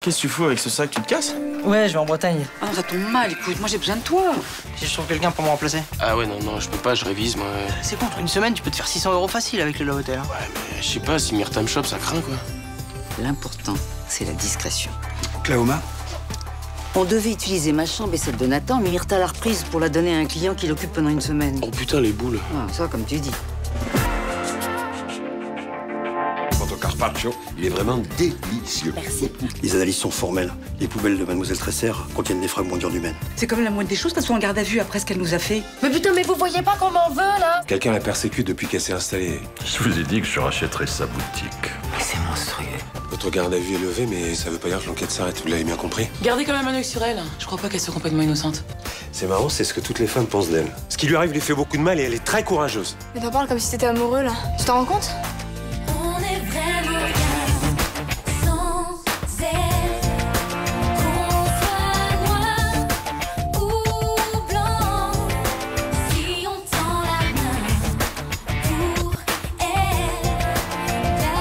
Qu'est-ce que tu fous avec ce sac? Tu te casses? Ouais, je vais en Bretagne. Ah non, ça tombe mal, écoute, moi j'ai besoin de toi. Si je trouve quelqu'un pour me remplacer. Ah ouais, non, je peux pas, je révise, moi. C'est contre une semaine, tu peux te faire 600 € facile avec le hôtel. Ouais, mais je sais pas, si Myrtam Shop, ça craint, quoi. L'important, c'est la discrétion. Claoma? On devait utiliser ma chambre et celle de Nathan, mais Myrtha l'a reprise pour la donner à un client qui l'occupe pendant une semaine. Oh putain, les boules. Ah, ça, comme tu dis. Quant au carpaccio, il est vraiment délicieux. Merci. Les analyses sont formelles. Les poubelles de Mademoiselle Tresser contiennent des fragments d'urne humaine. C'est quand même la moindre des choses parce qu'on garde à vue après ce qu'elle nous a fait. Mais putain, mais vous voyez pas qu'on m'en veut, là? Quelqu'un la persécute depuis qu'elle s'est installée. Je vous ai dit que je rachèterais sa boutique. Mais c'est monstrueux. Votre garde à vue est levée, mais ça veut pas dire que l'enquête s'arrête, vous l'avez bien compris. Gardez quand même un œil sur elle. Je crois pas qu'elle soit complètement innocente. C'est marrant, c'est ce que toutes les femmes pensent d'elle. Ce qui lui arrive lui fait beaucoup de mal et elle est très courageuse. Mais t'en parles comme si t'étais amoureux, là. Tu t'en rends compte? On est vraiment rien sans elle. Qu'on soit noir ou blanc, si on tend la main pour elle, la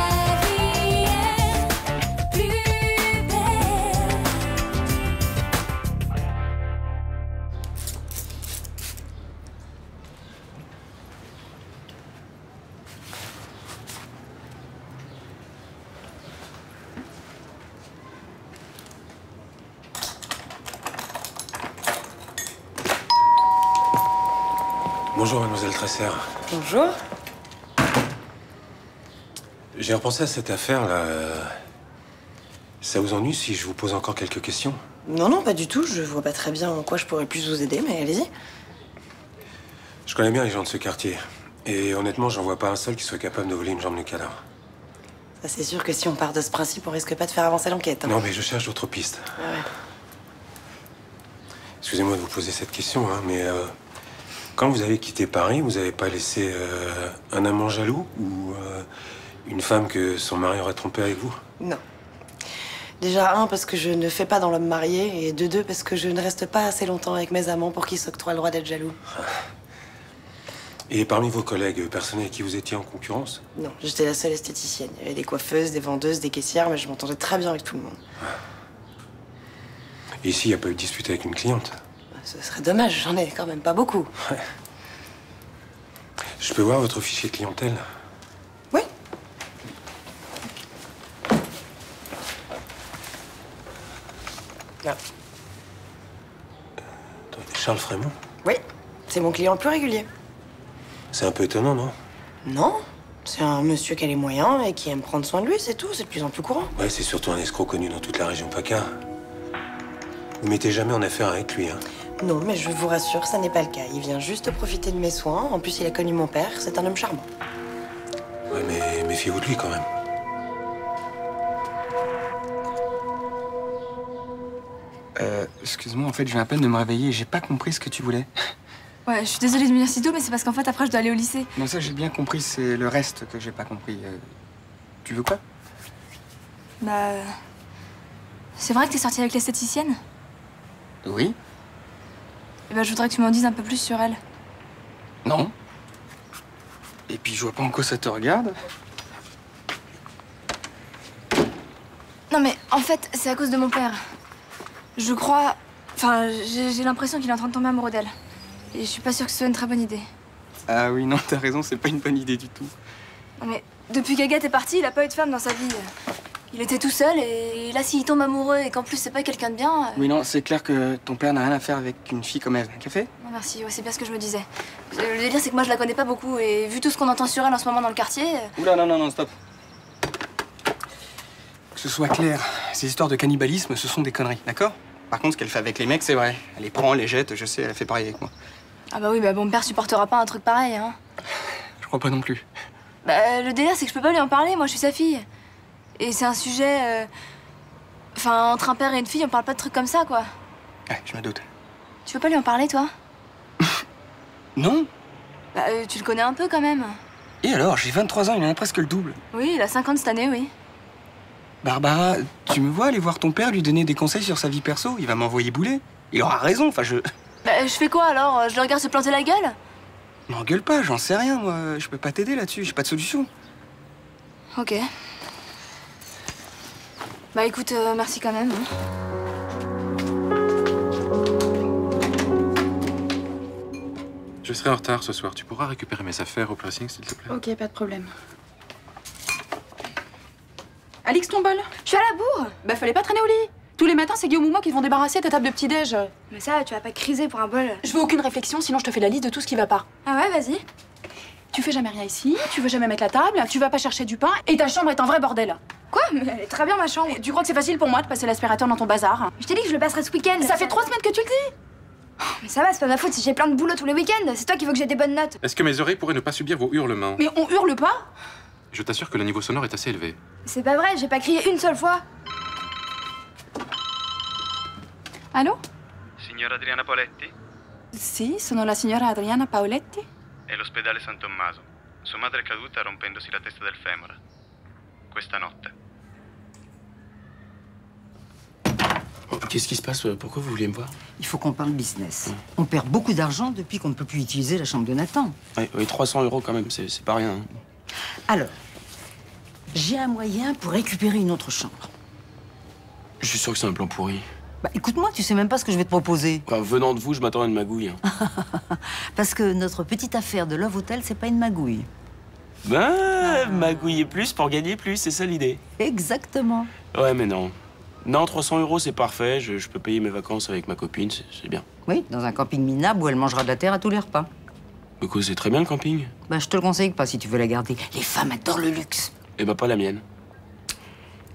vie est plus belle. Bonjour, Mademoiselle Tresser. Bonjour. J'ai repensé à cette affaire, là. Ça vous ennuie si je vous pose encore quelques questions? Non, non, pas du tout. Je vois pas très bien en quoi je pourrais plus vous aider, mais allez-y. Je connais bien les gens de ce quartier. Et honnêtement, j'en vois pas un seul qui soit capable de voler une jambe de cadavre. Ça, c'est sûr que si on part de ce principe, on risque pas de faire avancer l'enquête. Hein. Non, mais je cherche d'autres pistes. Ah ouais. Excusez-moi de vous poser cette question, hein, mais quand vous avez quitté Paris, vous avez pas laissé un amant jaloux ou une femme que son mari aurait trompé avec vous? Non. Déjà, un, parce que je ne fais pas dans l'homme marié, et de deux, parce que je ne reste pas assez longtemps avec mes amants pour qu'ils s'octroient le droit d'être jaloux. Et parmi vos collègues, personne avec qui vous étiez en concurrence? Non, j'étais la seule esthéticienne. Il y avait des coiffeuses, des vendeuses, des caissières, mais je m'entendais très bien avec tout le monde. Et ici, il n'y a pas eu de dispute avec une cliente? Ce serait dommage, j'en ai quand même pas beaucoup. Ouais. Je peux voir votre fichier de clientèle? Oui. Là. Charles Frémont? Oui, c'est mon client le plus régulier. C'est un peu étonnant, non? Non, c'est un monsieur qui a les moyens et qui aime prendre soin de lui, c'est tout. C'est de plus en plus courant. Ouais, c'est surtout un escroc connu dans toute la région PACA. Vous mettez jamais en affaire avec lui, hein? Non, mais je vous rassure, ça n'est pas le cas. Il vient juste profiter de mes soins. En plus, il a connu mon père. C'est un homme charmant. Ouais, mais méfiez-vous de lui, quand même. Excuse-moi, en fait, je viens à peine de me réveiller et j'ai pas compris ce que tu voulais. Ouais, je suis désolée de venir si tôt, mais c'est parce qu'en fait, après, je dois aller au lycée. Non, ça, j'ai bien compris, c'est le reste que j'ai pas compris. Tu veux quoi? Bah... C'est vrai que t'es sortie avec l'esthéticienne? Oui. Eh ben, je voudrais que tu m'en dises un peu plus sur elle. Non. Et puis, je vois pas en quoi ça te regarde. Non, mais en fait, c'est à cause de mon père. Je crois... Enfin, j'ai l'impression qu'il est en train de tomber amoureux d'elle. Et je suis pas sûre que ce soit une très bonne idée. Ah oui, non, t'as raison, c'est pas une bonne idée du tout. Non, mais depuis qu'Agathe est partie, il a pas eu de femme dans sa vie. Il était tout seul et là, s'il tombe amoureux et qu'en plus, c'est pas quelqu'un de bien... Oui, non, c'est clair que ton père n'a rien à faire avec une fille comme elle. Un café? Non, merci, ouais, c'est bien ce que je me disais. Le délire, c'est que moi, je la connais pas beaucoup et vu tout ce qu'on entend sur elle en ce moment dans le quartier... Oula, non, stop. Que ce soit clair, ces histoires de cannibalisme, ce sont des conneries, d'accord? Par contre, ce qu'elle fait avec les mecs, c'est vrai. Elle les prend, les jette, je sais, elle a fait pareil avec moi. Ah bah oui, bah mon père supportera pas un truc pareil, hein. Je crois pas non plus. Bah, le délire, c'est que je peux pas lui en parler, moi, je suis sa fille. Et c'est un sujet... Enfin, entre un père et une fille, on parle pas de trucs comme ça, quoi. Ouais, je me doute. Tu veux pas lui en parler, toi? Non. Bah, tu le connais un peu, quand même. Et alors, j'ai 23 ans, il en a presque le double. Oui, il a 50 cette année, oui. Barbara, tu me vois aller voir ton père lui donner des conseils sur sa vie perso? Il va m'envoyer bouler. Il aura raison, enfin je... Bah, je fais quoi, alors? Je le regarde se planter la gueule? M'engueule pas, j'en sais rien, moi. Je peux pas t'aider là-dessus, j'ai pas de solution. Ok. Bah écoute, merci quand même. Hein. Je serai en retard ce soir. Tu pourras récupérer mes affaires au pressing, s'il te plaît? Ok, pas de problème. Alix, ton bol? Je suis à la bourre. Bah fallait pas traîner au lit. Tous les matins, c'est Guillaume ou moi qui vont débarrasser ta table de petit-déj. Mais ça, tu vas pas criser pour un bol. Je veux aucune réflexion, sinon je te fais la liste de tout ce qui va pas. Ah ouais, vas-y. Tu fais jamais rien ici, tu veux jamais mettre la table, tu vas pas chercher du pain, et ta chambre est un vrai bordel. Quoi? Mais elle est très bien, ma chambre. Tu crois que c'est facile pour moi de passer l'aspirateur dans ton bazar? Je t'ai dit que je le passerai ce week-end. Ça fait 3 semaines que tu le dis. Mais ça va, c'est pas ma faute si j'ai plein de boulot tous les week-ends. C'est toi qui veux que j'ai des bonnes notes. Est-ce que mes oreilles pourraient ne pas subir vos hurlements? Mais on hurle pas? Je t'assure que le niveau sonore est assez élevé. C'est pas vrai, j'ai pas crié une seule fois. Allô? Signora Adriana Paoletti? Sì, sono la signora Adriana Paoletti. È l'ospedale San Tommaso. Sua madre è caduta rompendosi la testa del femore. Questa notte. Qu'est-ce qui se passe? Pourquoi vous voulez me voir? Il faut qu'on parle business. On perd beaucoup d'argent depuis qu'on ne peut plus utiliser la chambre de Nathan. Oui, 300 € quand même, c'est pas rien. Alors, j'ai un moyen pour récupérer une autre chambre. Je suis sûr que c'est un plan pourri. Bah écoute-moi, tu sais même pas ce que je vais te proposer. Enfin, venant de vous, je m'attends à une magouille. Hein. Parce que notre petite affaire de Love Hotel, c'est pas une magouille. Ben, magouiller plus pour gagner plus, c'est ça l'idée. Exactement. Ouais, mais non. Non, 300 € c'est parfait, je peux payer mes vacances avec ma copine, c'est bien. Oui, dans un camping minable où elle mangera de la terre à tous les repas. Mais quoi, c'est très bien le camping. Bah je te le conseille pas si tu veux la garder. Les femmes adorent le luxe. Eh ben, pas la mienne.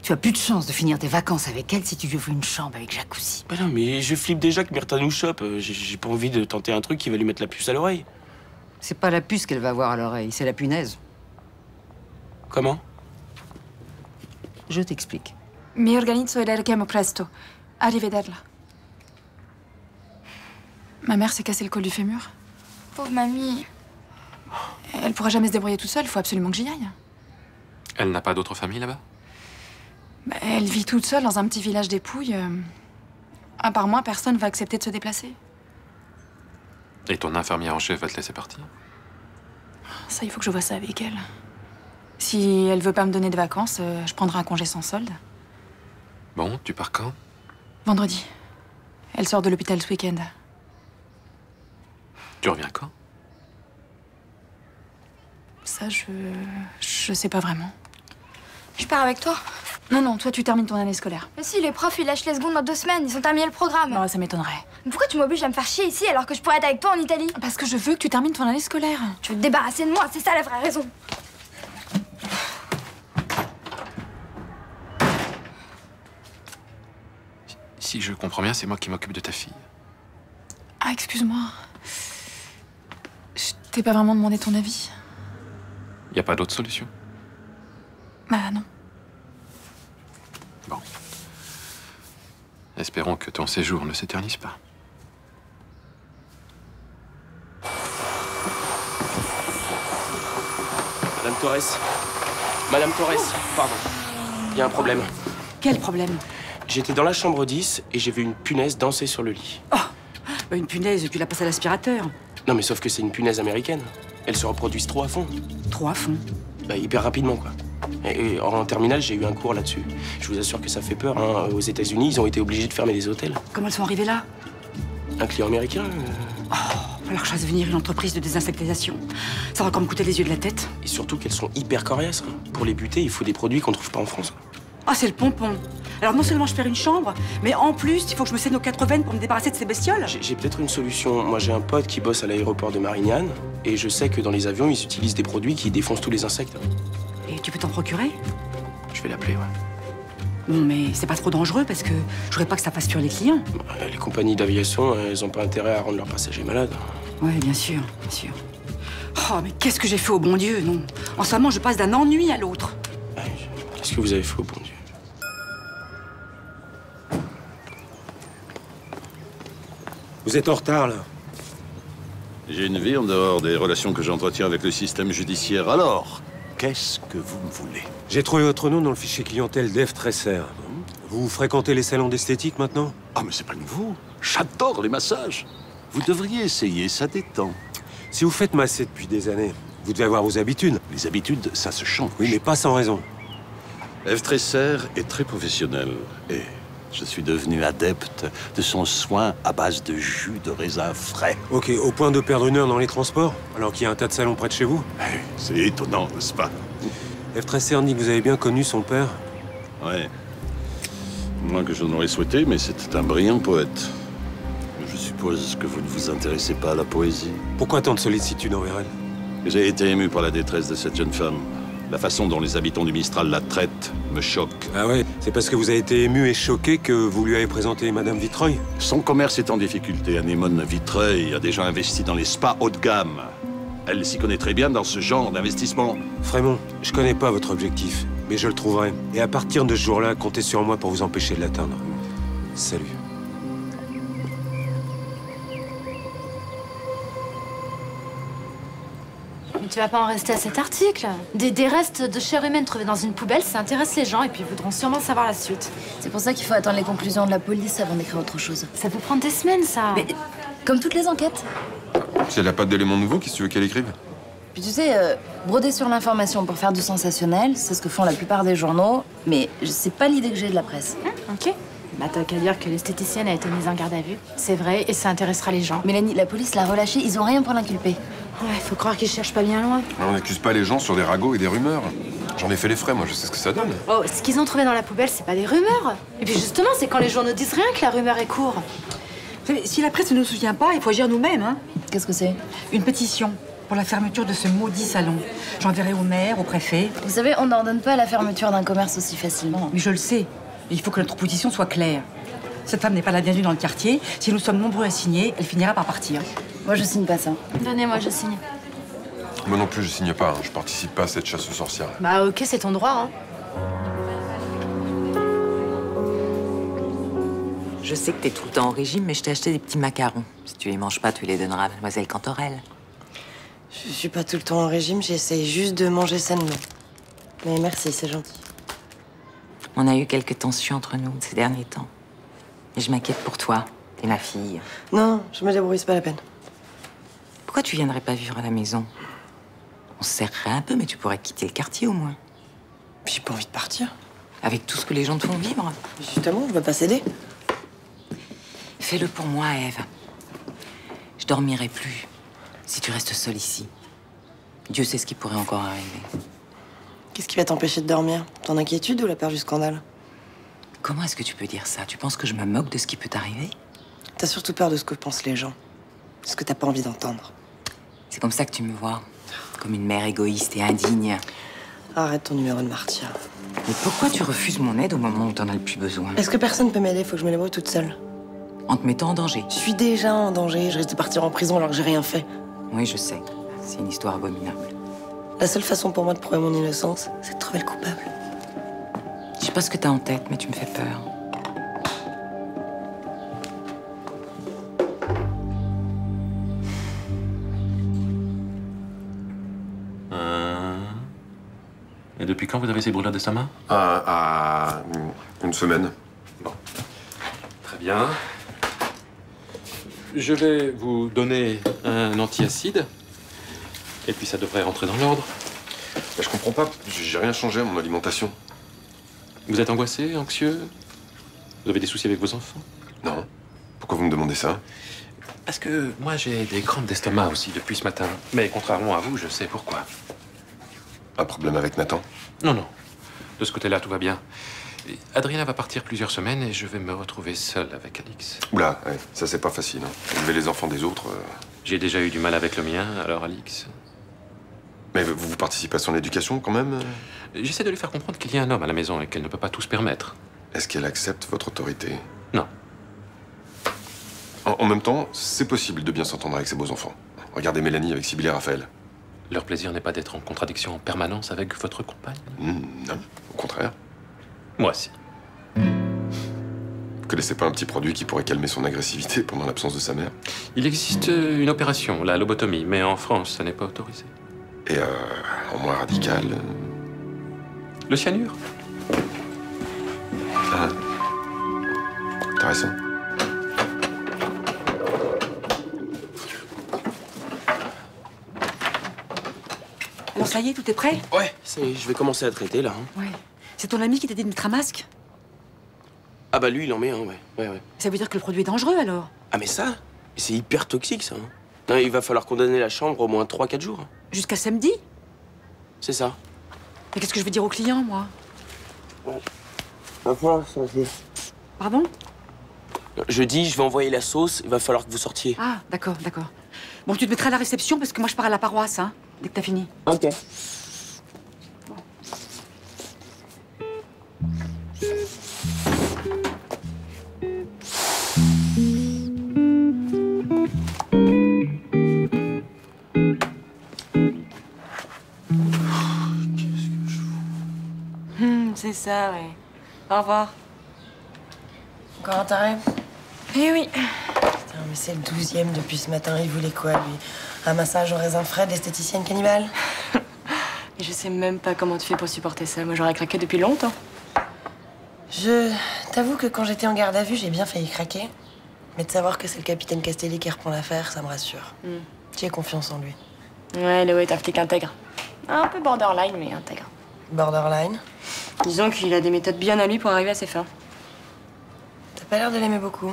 Tu as plus de chance de finir tes vacances avec elle si tu lui ouvres une chambre avec jacuzzi. Bah non, mais je flippe déjà que Myrtha nous chope. J'ai pas envie de tenter un truc qui va lui mettre la puce à l'oreille. C'est pas la puce qu'elle va avoir à l'oreille, c'est la punaise. Comment? Je t'explique. Mi organizzo e la richiamo presto. Arrivederla. Ma mère s'est cassé le col du fémur. Pauvre mamie. Elle pourra jamais se débrouiller toute seule, faut absolument que j'y aille. Elle n'a pas d'autre famille là-bas? Bah, elle vit toute seule dans un petit village des Pouilles. À part moi, personne va accepter de se déplacer. Et ton infirmière en chef va te laisser partir? Ça, il faut que je vois ça avec elle. Si elle veut pas me donner de vacances, je prendrai un congé sans solde. Bon, tu pars quand? Vendredi. Elle sort de l'hôpital ce week-end. Tu reviens quand? Ça, je sais pas vraiment. Je pars avec toi. Non, non, toi, tu termines ton année scolaire. Mais si, les profs, ils lâchent les secondes dans 2 semaines. Ils ont terminé le programme. Non, ça m'étonnerait. Pourquoi tu m'obliges à me faire chier ici alors que je pourrais être avec toi en Italie? Parce que je veux que tu termines ton année scolaire. Tu veux te débarrasser de moi, c'est ça la vraie raison. Si je comprends bien, c'est moi qui m'occupe de ta fille. Ah, excuse-moi. Je t'ai pas vraiment demandé ton avis. Y a pas d'autre solution? Bah non. Bon. Espérons que ton séjour ne s'éternise pas. Madame Torres. Madame Torres, pardon. Il y a un problème. Quel problème? J'étais dans la chambre 10 et j'ai vu une punaise danser sur le lit. Oh, bah une punaise, tu la passes à l'aspirateur. Non, mais sauf que c'est une punaise américaine. Elles se reproduisent trop à fond. Trop à fond? Bah, hyper rapidement, quoi. Et en terminale, j'ai eu un cours là-dessus. Je vous assure que ça fait peur, hein. Aux États-Unis, ils ont été obligés de fermer les hôtels. Comment elles sont arrivées là? Un client américain. Oh, alors je fasse venir une entreprise de désinsectisation. Ça va encore me coûter les yeux de la tête. Et surtout qu'elles sont hyper coriaces. Hein. Pour les buter, il faut des produits qu'on trouve pas en France. Ah, c'est le pompon. Alors non seulement je perds une chambre, mais en plus, il faut que je me saigne aux 4 veines pour me débarrasser de ces bestioles. J'ai peut-être une solution. Moi, j'ai un pote qui bosse à l'aéroport de Marignane. Et je sais que dans les avions, ils utilisent des produits qui défoncent tous les insectes. Et tu peux t'en procurer? Je vais l'appeler, ouais. Bon, mais c'est pas trop dangereux parce que je voudrais pas que ça fasse fuir les clients. Les compagnies d'aviation, elles ont pas intérêt à rendre leurs passagers malades. Ouais, bien sûr, bien sûr. Oh, mais qu'est-ce que j'ai fait au bon Dieu, non? En ce moment, je passe d'un ennui à l'autre. Qu'est-ce que vous avez fait au bon Dieu? Vous êtes en retard, là. J'ai une vie en dehors des relations que j'entretiens avec le système judiciaire. Alors, qu'est-ce que vous me voulez? J'ai trouvé votre nom dans le fichier clientèle d'Eve Tresser. Vous fréquentez les salons d'esthétique maintenant? Ah, mais c'est pas nouveau. J'adore les massages. Vous devriez essayer, ça détend. Si vous faites masser depuis des années, vous devez avoir vos habitudes. Les habitudes, ça se change. Oui, mais pas sans raison. Ève Tresser est très professionnelle et je suis devenu adepte de son soin à base de jus de raisin frais. Ok, au point de perdre 1 heure dans les transports, alors qu'il y a un tas de salons près de chez vous? C'est étonnant, n'est-ce pas? Ève Tresser dit que vous avez bien connu son père? Ouais. Moins que je n'aurais souhaité, mais c'était un brillant poète. Je suppose que vous ne vous intéressez pas à la poésie. Pourquoi tant de sollicitude envers elle? J'ai été ému par la détresse de cette jeune femme. La façon dont les habitants du Mistral la traitent me choque. Ah ouais? C'est parce que vous avez été ému et choqué que vous lui avez présenté Madame Vitreuil? Son commerce est en difficulté. Anémone Vitreuil a déjà investi dans les spas haut de gamme. Elle s'y connaît très bien dans ce genre d'investissement. Frémont, je connais pas votre objectif, mais je le trouverai. Et à partir de ce jour-là, comptez sur moi pour vous empêcher de l'atteindre. Salut. Mais tu vas pas en rester à cet article. Des restes de chair humaine trouvés dans une poubelle, ça intéresse les gens et puis ils voudront sûrement savoir la suite. C'est pour ça qu'il faut attendre les conclusions de la police avant d'écrire autre chose. Ça peut prendre des semaines, ça. Mais comme toutes les enquêtes. Si elle n'a pas d'éléments nouveaux, qu'est-ce que tu veux qu'elle écrive? Puis tu sais, broder sur l'information pour faire du sensationnel, c'est ce que font la plupart des journaux, mais c'est pas l'idée que j'ai de la presse. Ok. Bah t'as qu'à dire que l'esthéticienne a été mise en garde à vue. C'est vrai, et ça intéressera les gens. Mélanie, la police l'a relâchée, ils ont rien pour l'inculper. Ouais, faut croire qu'ils cherchent pas bien loin. On n'accuse pas les gens sur des ragots et des rumeurs. J'en ai fait les frais, moi, je sais ce que ça donne. Oh, ce qu'ils ont trouvé dans la poubelle, c'est pas des rumeurs. Et puis justement, c'est quand les journaux disent rien que la rumeur est courte. Vous savez, si la presse ne nous soutient pas, il faut agir nous-mêmes, hein. Qu'est-ce que c'est? Une pétition pour la fermeture de ce maudit salon. J'enverrai au maire, au préfet. Vous savez, on n'ordonne pas la fermeture d'un commerce aussi facilement. Mais je le sais. Il faut que notre position soit claire. Cette femme n'est pas la bienvenue dans le quartier. Si nous sommes nombreux à signer, elle finira par partir. Moi, je signe pas ça. Donnez-moi, je signe. Moi non plus, je signe pas. Je participe pas à cette chasse aux sorcières. Bah ok, c'est ton droit, hein. Je sais que t'es tout le temps au régime, mais je t'ai acheté des petits macarons. Si tu les manges pas, tu les donneras à Mademoiselle Cantorelle. Je suis pas tout le temps en régime, j'essaye juste de manger sainement. Mais merci, c'est gentil. On a eu quelques tensions entre nous ces derniers temps. Et je m'inquiète pour toi. T'es ma fille. Non, je me débrouille, c'est pas la peine. Pourquoi tu viendrais pas vivre à la maison? On se serrerait un peu, mais tu pourrais quitter le quartier au moins. J'ai pas envie de partir. Avec tout ce que les gens te font vivre. Justement, je veux pas céder. Fais-le pour moi, Ève. Je dormirai plus si tu restes seule ici. Dieu sait ce qui pourrait encore arriver. Qu'est-ce qui va t'empêcher de dormir? Ton inquiétude ou la peur du scandale? Comment est-ce que tu peux dire ça? Tu penses que je me moque de ce qui peut t'arriver? T'as surtout peur de ce que pensent les gens. Ce que t'as pas envie d'entendre. C'est comme ça que tu me vois. Comme une mère égoïste et indigne. Arrête ton numéro de martyr. Mais pourquoi tu refuses mon aide au moment où t'en as le plus besoin? Est-ce que personne peut m'aider? Faut que je me débrouille toute seule. En te mettant en danger? Je suis déjà en danger. Je risque de partir en prison alors que j'ai rien fait. Oui, je sais. C'est une histoire abominable. La seule façon pour moi de prouver mon innocence, c'est de trouver le coupable. Je sais pas ce que t'as en tête, mais tu me fais peur. Et depuis quand vous avez ces brûlures d'estomac? Une semaine. Bon. Très bien. Je vais vous donner un antiacide. Et puis ça devrait rentrer dans l'ordre. Je comprends pas, j'ai rien changé à mon alimentation. Vous êtes angoissé, anxieux? Vous avez des soucis avec vos enfants? Non. Pourquoi vous me demandez ça? Parce que moi j'ai des crampes d'estomac aussi depuis ce matin. Mais contrairement à vous, je sais pourquoi. Un problème avec Nathan? Non, non. De ce côté-là, tout va bien. Et Adriana va partir plusieurs semaines et je vais me retrouver seul avec Alix. Oula, ouais, ça c'est pas facile. Hein. Élever les enfants des autres... J'ai déjà eu du mal avec le mien, alors Alix... Mais vous participez à son éducation quand même? J'essaie de lui faire comprendre qu'il y a un homme à la maison et qu'elle ne peut pas tout se permettre. Est-ce qu'elle accepte votre autorité? Non. En même temps, c'est possible de bien s'entendre avec ses beaux-enfants. Regardez Mélanie avec Sibylle et Raphaël. Leur plaisir n'est pas d'être en contradiction en permanence avec votre compagne? Non, au contraire. Moi, si. Vous connaissez pas un petit produit qui pourrait calmer son agressivité pendant l'absence de sa mère? Il existe une opération, la lobotomie, mais en France, ça n'est pas autorisé. Et en moins radical... Le cyanure? Ah. Intéressant. Alors ça y est, tout est prêt? Ouais, ça y est, je vais commencer à traiter là. Ouais. C'est ton ami qui t'a dit de mettre un masque? Ah bah lui, il en met un, ouais. Ça veut dire que le produit est dangereux, alors? Ah mais ça, c'est hyper toxique, ça. Non, il va falloir condamner la chambre au moins 3-4 jours. Jusqu'à samedi? C'est ça. Mais qu'est-ce que je vais dire aux clients, moi? Va falloir sortir. Pardon? Je dis, je vais envoyer la sauce, il va falloir que vous sortiez. Ah, d'accord. Bon, tu te mettras à la réception parce que moi, je pars à la paroisse, hein, dès que t'as fini. Ok. C'est ça, ouais. Au revoir. Encore un taré? Eh oui. Putain, mais c'est le 12e depuis ce matin. Il voulait quoi, lui? Un massage au raisin frais d'esthéticienne cannibale? Et je sais même pas comment tu fais pour supporter ça. Moi, j'aurais craqué depuis longtemps. Je t'avoue que quand j'étais en garde à vue, j'ai bien failli craquer. Mais de savoir que c'est le capitaine Castelli qui reprend l'affaire, ça me rassure. J'ai confiance en lui. Ouais, Léo est un flic intègre. Un peu borderline, mais intègre. Borderline? Disons qu'il a des méthodes bien à lui pour arriver à ses fins. T'as pas l'air de l'aimer beaucoup.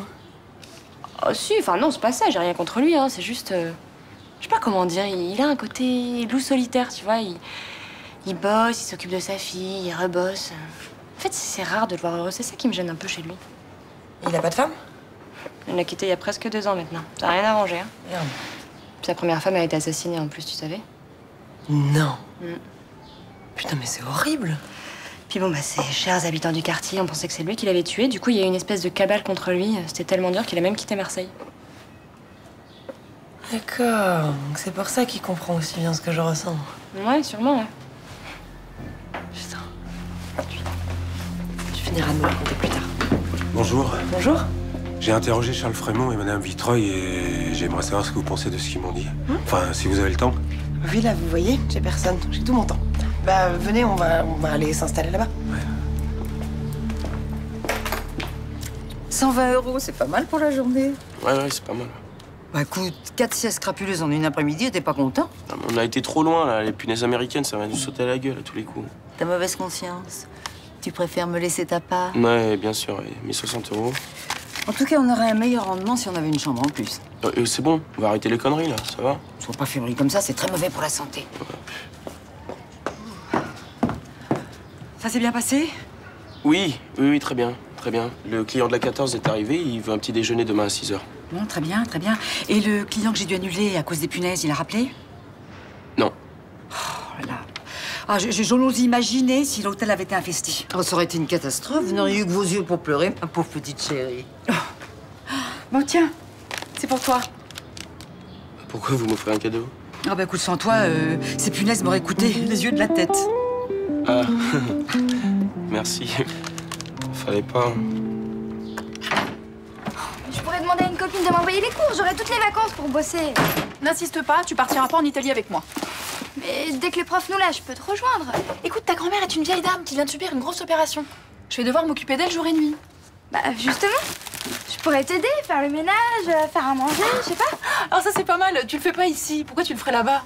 Oh si, enfin non, c'est pas ça, j'ai rien contre lui, hein. C'est juste... je sais pas comment dire, il a un côté loup solitaire, tu vois. Il bosse, il s'occupe de sa fille, il rebosse. En fait, c'est rare de le voir heureux, c'est ça qui me gêne un peu chez lui. Il a pas de femme? Il l'a quitté il y a presque 2 ans maintenant. Ça a rien arrangé, hein. Merde. Sa première femme a été assassinée en plus, tu savais? Non. Putain, mais c'est horrible. Puis bon, bah, ces chers habitants du quartier, on pensait que c'est lui qui l'avait tué. Du coup, il y a eu une espèce de cabale contre lui. C'était tellement dur qu'il a même quitté Marseille. D'accord. Donc c'est pour ça qu'il comprend aussi bien ce que je ressens. Ouais, sûrement, ouais. Putain. Tu finiras de me raconter plus tard. Bonjour. Bonjour. J'ai interrogé Charles Frémont et Madame Vitreuil et j'aimerais savoir ce que vous pensez de ce qu'ils m'ont dit. Enfin, si vous avez le temps. Oui, là, vous voyez, j'ai personne. J'ai tout mon temps. Bah, venez, on va aller s'installer là-bas. 120 €, c'est pas mal pour la journée. Ouais, c'est pas mal. Bah écoute, 4 siestes crapuleuses en une après-midi, t'es pas content? Non, mais on a été trop loin, là. Les punaises américaines, ça m'a dû sauter à la gueule à tous les coups. T'as mauvaise conscience. Tu préfères me laisser ta part? Ouais, bien sûr, ouais. Mes 60 €. En tout cas, on aurait un meilleur rendement si on avait une chambre en plus. C'est bon, on va arrêter les conneries, là, ça va? Sois pas fébrile comme ça, c'est très mauvais pour la santé. Ça s'est bien passé? Oui, très bien, très bien. Le client de la 14 est arrivé, il veut un petit déjeuner demain à 6 h. Bon, très bien. Et le client que j'ai dû annuler à cause des punaises, il a rappelé? Non. Oh là. Ah, j'ose imaginer si l'hôtel avait été infesté. Oh, ça aurait été une catastrophe. Vous n'auriez eu que vos yeux pour pleurer, ma pauvre petite chérie. Bon, tiens, c'est pour toi. Pourquoi vous m'offrez un cadeau? Ah bah écoute, sans toi, ces punaises m'auraient coûté les yeux de la tête. Ah, merci. Fallait pas. Je pourrais demander à une copine de m'envoyer les cours, j'aurai toutes les vacances pour bosser. N'insiste pas, tu partiras pas en Italie avec moi. Mais dès que les profs nous lâchent, je peux te rejoindre. Écoute, ta grand-mère est une vieille dame qui vient de subir une grosse opération. Je vais devoir m'occuper d'elle jour et nuit. Bah justement, je pourrais t'aider, faire le ménage, faire à manger, je sais pas. Alors ça c'est pas mal, tu le fais pas ici, pourquoi tu le ferais là-bas?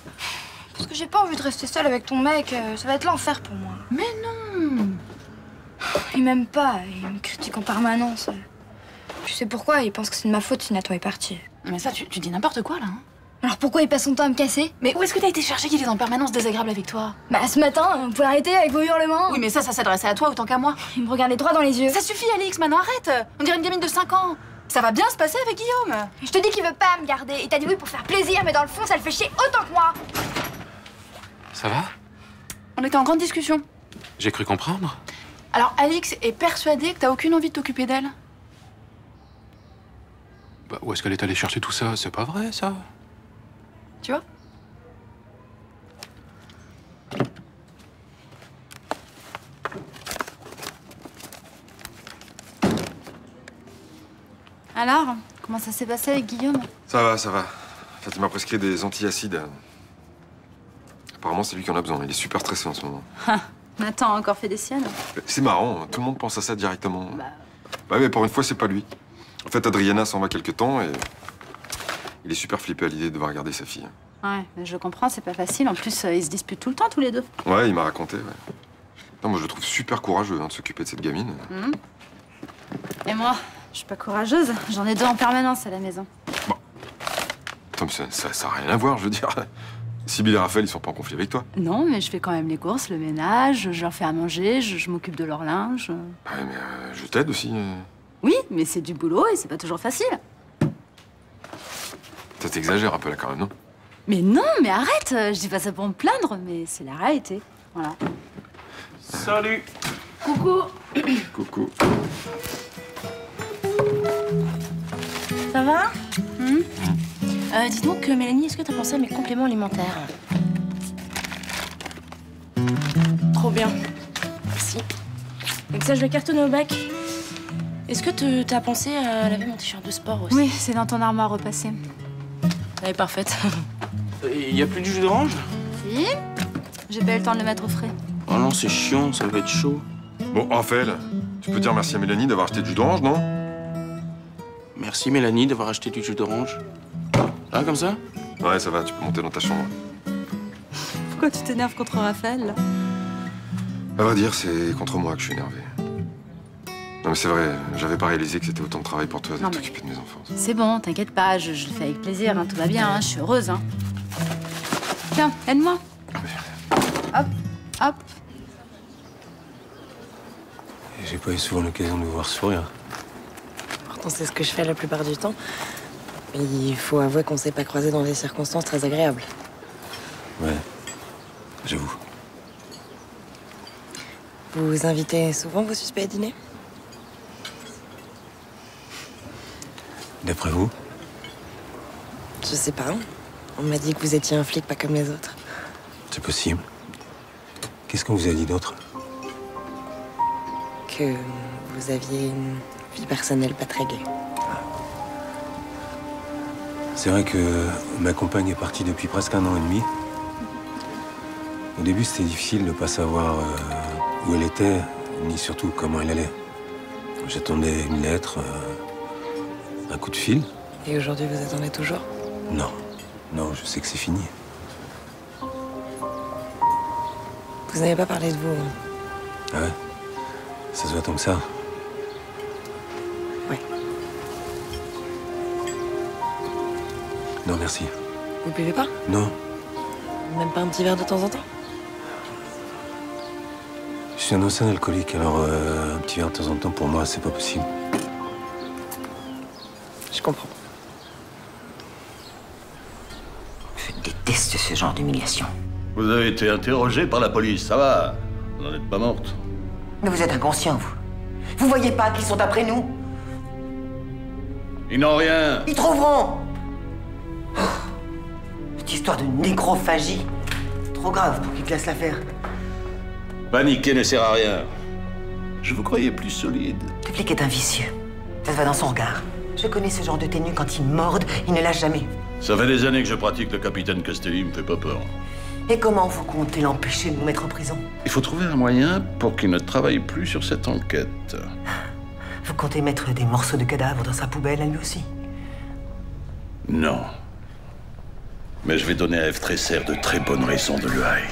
Parce que j'ai pas envie de rester seule avec ton mec, ça va être l'enfer pour moi. Mais non! Il m'aime pas, il me critique en permanence. Tu sais pourquoi? Il pense que c'est de ma faute si Nathan est parti. Mais ça, tu dis n'importe quoi là. Hein. Alors pourquoi il passe son temps à me casser? Mais où est-ce que t'as été chercher qu'il est en permanence désagréable avec toi? Bah ce matin, vous pouvez arrêter avec vos hurlements. Oui mais ça s'adressait à toi autant qu'à moi. Il me regardait droit dans les yeux. Ça suffit Alix, maintenant arrête. On dirait une gamine de 5 ans. Ça va bien se passer avec Guillaume. Je te dis qu'il veut pas me garder. Il t'a dit oui pour faire plaisir, mais dans le fond, ça le fait chier autant que moi. Ça va? On était en grande discussion. J'ai cru comprendre. Alors Alix est persuadée que t'as aucune envie de t'occuper d'elle. Bah, où est-ce qu'elle est allée chercher tout ça? C'est pas vrai, ça? Tu vois? Alors, comment ça s'est passé avec Guillaume? Ça va, ça va. En fait, il m'a prescrit des antiacides. Apparemment, c'est lui qui en a besoin. Il est super stressé en ce moment. Nathan a encore fait des siennes. C'est marrant, tout le monde pense à ça directement. Bah mais pour une fois, c'est pas lui. En fait, Adriana s'en va quelque temps et il est super flippé à l'idée de devoir garder sa fille. Ouais, je comprends, c'est pas facile. En plus, ils se disputent tout le temps, tous les deux. Ouais, il m'a raconté, ouais. Non, moi, je le trouve super courageux de s'occuper de cette gamine. Et moi, je suis pas courageuse. J'en ai 2 en permanence à la maison. Attends, mais ça a rien à voir, je veux dire. Sibylle et Raphaël, ils sont pas en conflit avec toi. Non, mais je fais quand même les courses, le ménage, je leur fais à manger, je m'occupe de leur linge. Ouais, mais je t'aide aussi. Oui, mais c'est du boulot et c'est pas toujours facile. Ça t'exagère un peu là quand même, non? Mais non, mais arrête. Je dis pas ça pour me plaindre, mais c'est la réalité. Voilà. Salut. Coucou. Coucou. Ça va Dis donc, Mélanie, est-ce que t'as pensé à mes compléments alimentaires? Trop bien. Merci. Avec ça, je vais cartonner au bac. Est-ce que t'as pensé à laver mon t-shirt de sport aussi? Oui, c'est dans ton armoire repassée. Elle est parfaite. Il y a plus du jus d'orange? Si. J'ai pas eu le temps de le mettre au frais. Oh non, c'est chiant, ça va être chaud. Bon, Raphaël, tu peux dire merci à Mélanie d'avoir acheté du jus d'orange, non? Merci Mélanie d'avoir acheté du jus d'orange. Ah, comme ça? Ouais, ça va, tu peux monter dans ta chambre. Pourquoi tu t'énerves contre Raphaël, là? À vrai dire, c'est contre moi que je suis énervé. Non mais c'est vrai, j'avais pas réalisé que c'était autant de travail pour toi de t'occuper de mes enfants. C'est bon, t'inquiète pas, je le fais avec plaisir, hein, tout va bien, hein, je suis heureuse. Hein. Tiens, aide-moi. Hop, hop. J'ai pas eu souvent l'occasion de vous voir sourire. Pourtant, c'est ce que je fais la plupart du temps. Mais il faut avouer qu'on s'est pas croisés dans des circonstances très agréables. Ouais, j'avoue. Vous invitez souvent vos suspects à dîner? D'après vous? Je sais pas. On m'a dit que vous étiez un flic pas comme les autres. C'est possible. Qu'est-ce qu'on vous a dit d'autre? Que vous aviez une vie personnelle pas très gaie. C'est vrai que ma compagne est partie depuis presque 1 an et demi. Au début, c'était difficile de pas savoir où elle était, ni surtout comment elle allait. J'attendais une lettre, un coup de fil. Et aujourd'hui, vous attendez toujours? Non, non, je sais que c'est fini. Vous n'avez pas parlé de vous. Hein. Ah ouais? Ça se voit tant que ça? Ouais. Non, merci. Vous buvez pas? Non, Même pas un petit verre de temps en temps? je suis un ancien alcoolique, alors un petit verre de temps en temps, pour moi, c'est pas possible. Je comprends. Je déteste ce genre d'humiliation. Vous avez été interrogé par la police, ça va. Vous n'en êtes pas morte. Mais vous êtes inconscient, vous. Vous voyez pas qu'ils sont après nous? Ils n'ont rien. Ils trouveront. Oh, cette histoire de nécrophagie. Trop grave pour qu'ils te laissent la faire. Paniquer ne sert à rien. Je vous croyais plus solide. Le flic est un vicieux. Ça se voit dans son regard. Je connais ce genre de ténus, quand ils mordent, ils ne lâchent jamais. Ça fait des années que je pratique le capitaine Castelli, il me fait pas peur. Et comment vous comptez l'empêcher de nous mettre en prison? Il faut trouver un moyen pour qu'il ne travaille plus sur cette enquête. Vous comptez mettre des morceaux de cadavres dans sa poubelle à lui aussi? Non. Mais je vais donner à F. Tresser de très bonnes raisons de le haïr.